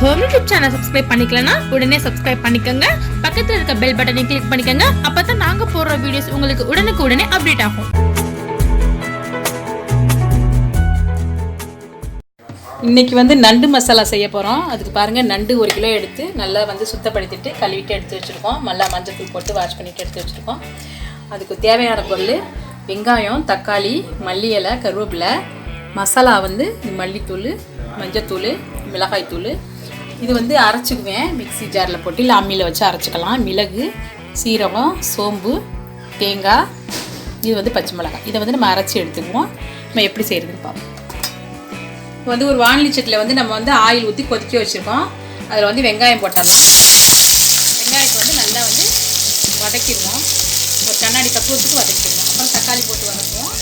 Home YouTube channel subscribe பண்ணிக்கலனா உடனே subscribe பண்ணிக்கங்க. பக்கத்துல இருக்க பெல் பட்டனை கிளிக் பண்ணிக்கங்க. அப்பதான் நாங்க போடுற வீடியோஸ் உங்களுக்கு உடனுக்குடனே அப்டேட் ஆகும். இன்றைக்கி நண்டு மசாலா செய்ய போகிறோம். அதுக்கு பாருங்கள், நண்டு 1 கிலோ எடுத்து நல்லா சுத்தப்படுத்திட்டு கழுவிட்டு எடுத்து வச்சுருக்கோம். நல்லா மஞ்சள் போட்டு வாஷ் பண்ணிவிட்டு எடுத்து வச்சுருக்கோம். அதுக்கு தேவையான பொருள் வெங்காயம், தக்காளி, மல்லி இலை, கருவேப்பிலை, மசாலா மல்லித்தூள், மஞ்சத்தூள், மிளகாய்த்தூள். இது அரைச்சிக்குவேன் மிக்ஸி ஜாரில் போட்டு, இல்லை அம்மியில் வச்சு அரைச்சிக்கலாம். மிளகு, சீரகம், சோம்பு, தேங்காய், இது பச்சை மிளகாய். இதை நம்ம அரைச்சி எடுத்துக்குவோம். நம்ம எப்படி செய்கிறதுன்னு பார்ப்போம். இப்போ ஒரு வானலி சட்டியில் நம்ம ஆயில் ஊற்றி கொதிக்க வச்சுருக்கோம். அதில் வெங்காயம் போட்டலாம். வெங்காயத்தை நல்லா வதக்கிடுவோம். ஒரு கண்ணாடி பக்குவத்துக்கு வதக்கிடுவோம். அப்புறம் தக்காளி போட்டு வதக்குவோம்.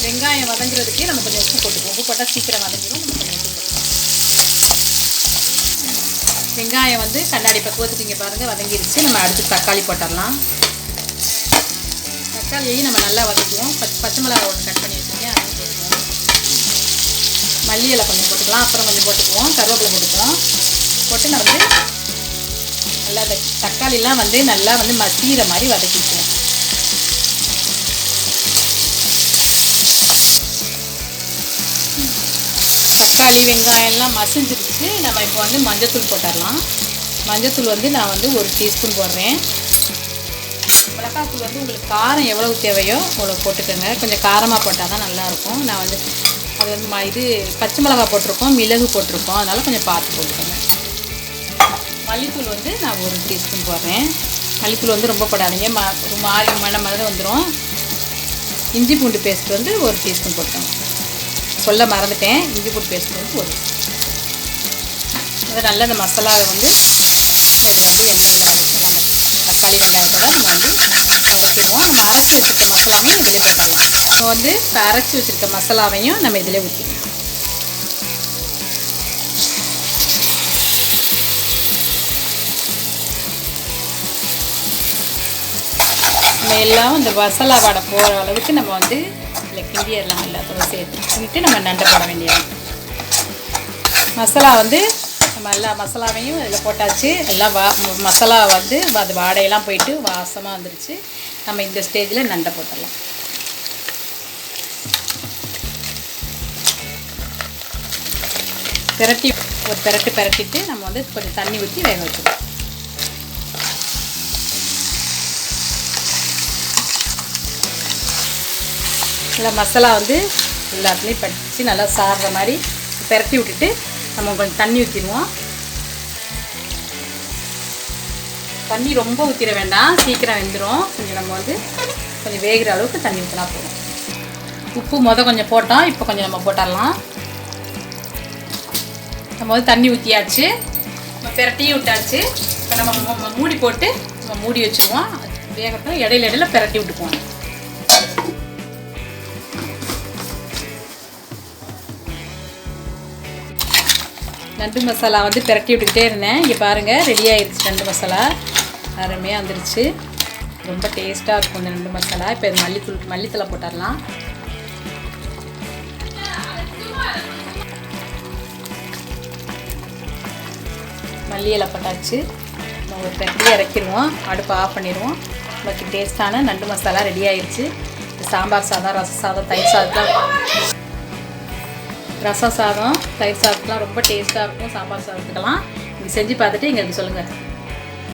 வெங்காயம் வதங்குறதுக்கே நம்ம கொஞ்சம் உப்பு போட்டுக்குவோம். உப்பு போட்டால் சீக்கிரம் வதங்கிடும். நம்ம கொஞ்சம் உப்பு போட்டுக்குவோம். வெங்காயம் கண்ணாடி பக்குவத்துக்கு இங்கே பாருங்கள் வதங்கிடுச்சு. நம்ம அடுத்து தக்காளி போட்டுடலாம். தக்காளியையும் நம்ம நல்லா வதக்குவோம். பச்சை மிளகாய் ஒன்று கட் பண்ணி வச்சுருக்கேன், அதையும் போட்டுக்குவோம். மல்லி இலை கொஞ்சம் போட்டுக்கலாம். அப்புறம் கொஞ்சம் போட்டுக்குவோம். கருவேப்பிலை போட்டுக்குவோம். போட்டு நம்ம நல்லா தக்காளிலாம் நல்லா மசிகிற மாதிரி வதக்கிக்குவோம். தக்காளி வெங்காயம்லாம் மசிஞ்சிருச்சு. நம்ம இப்போ மஞ்சத்தூள் போட்டுடலாம். மஞ்சத்தூள் நான் 1 டீஸ்பூன் போடுறேன். மிளகாத்தூள் உங்களுக்கு காரம் எவ்வளவு தேவையோ அவ்வளோ போட்டுக்கோங்க. கொஞ்சம் காரமாக போட்டால் தான் நல்லாயிருக்கும். நான் அது இது பச்சை மிளகாய் போட்டிருக்கோம், மிளகு போட்டிருக்கோம். அதனால் கொஞ்சம் பார்த்து போட்டுக்கோங்க. மல்லித்தூள் நான் 1 டீஸ்பூன் போடுறேன். மல்லித்தூள் ரொம்ப போடாதீங்க, ஒரு மாதிரி மணம் மாதிரி வந்துடும். இஞ்சி பூண்டு பேஸ்ட் 1 டீஸ்பூன் போட்டுக்கோங்க. சொல்ல மறந்துட்டேன், இஞ்சி பூண்டு பேஸ்ட் 1. அது நல்லா இந்த மசாலாவை எண்ணெயில் தக்காளி வெங்காயத்தோட நம்ம வதக்கிடுவோம். நம்ம அரைச்சி வச்சுருக்க மசாலாவையும் இதிலே போட்டுடலாம். இப்போ இப்போ அரைச்சி வச்சுருக்க மசாலாவையும் நம்ம இதிலே ஊற்றிடுவோம். நம்ம எல்லாம் இந்த மசாலா வாடை போகிற அளவுக்கு நம்ம இதில் கிண்டிடலாம். எல்லாத்தோட சேர்த்துட்டு நம்ம நண்டை போட வேண்டியது. மசாலா நம்ம எல்லா மசாலாவையும் இதில் போட்டாச்சு. எல்லாம் மசாலா அது வாடையெல்லாம் போயிட்டு வாசமாக வந்துருச்சு. நம்ம இந்த ஸ்டேஜில் நண்டை போட்டுடலாம். ஒரு பெரட்டிட்டு நம்ம கொஞ்சம் தண்ணி ஊற்றி வேக வச்சுக்கலாம். நல்லா மசாலா எல்லாத்துலேயும் படித்து நல்லா சாறுற மாதிரி பெரட்டி விட்டுட்டு நம்ம கொஞ்சம் தண்ணி ஊற்றிடுவோம். தண்ணி ரொம்ப ஊற்றிட வேண்டாம், சீக்கிரம் வெந்துடும். கொஞ்சம் நம்ம கொஞ்சம் வேகிற அளவுக்கு தண்ணி ஊற்றினா போதும். உப்பு கொஞ்சம் போட்டோம், இப்போ கொஞ்சம் நம்ம போட்டுடலாம். நம்ம தண்ணி ஊற்றியாச்சு, நம்ம பெரட்டியும் விட்டாச்சு. இப்போ நம்ம மூடி போட்டு நம்ம மூடி வச்சுருவோம். வேகட்டும். இடையில பெரட்டி விட்டுக்குவோம். நண்டு மசாலா பெரட்டி விட்டுக்கிட்டே இருந்தேன். இங்கே பாருங்கள், ரெடி ஆகிடுச்சு. நண்டு மசாலா அருமையாக வந்துருச்சு. ரொம்ப டேஸ்ட்டாக இருக்கும் இந்த நண்டு மசாலா. இப்போ மல்லித்தலை போட்டுடலாம். மல்லி இலை போட்டாச்சு. நம்ம ஒரு பெரட்டி இறக்கிடுவோம். அடுப்பு ஆஃப் பண்ணிடுவோம். நமக்கு டேஸ்ட்டான நண்டு மசாலா ரெடி ஆகிடுச்சு. சாம்பார் சாதம், ரச சாதம், தயிர் சாதம், ரசம் சாதம், தயிர் சாதத்துலாம் ரொம்ப டேஸ்ட்டாக இருக்கும். சாம்பார் சாதத்துக்கெல்லாம் நீங்கள் செஞ்சு பார்த்துட்டு எங்களுக்கு சொல்லுங்கள்.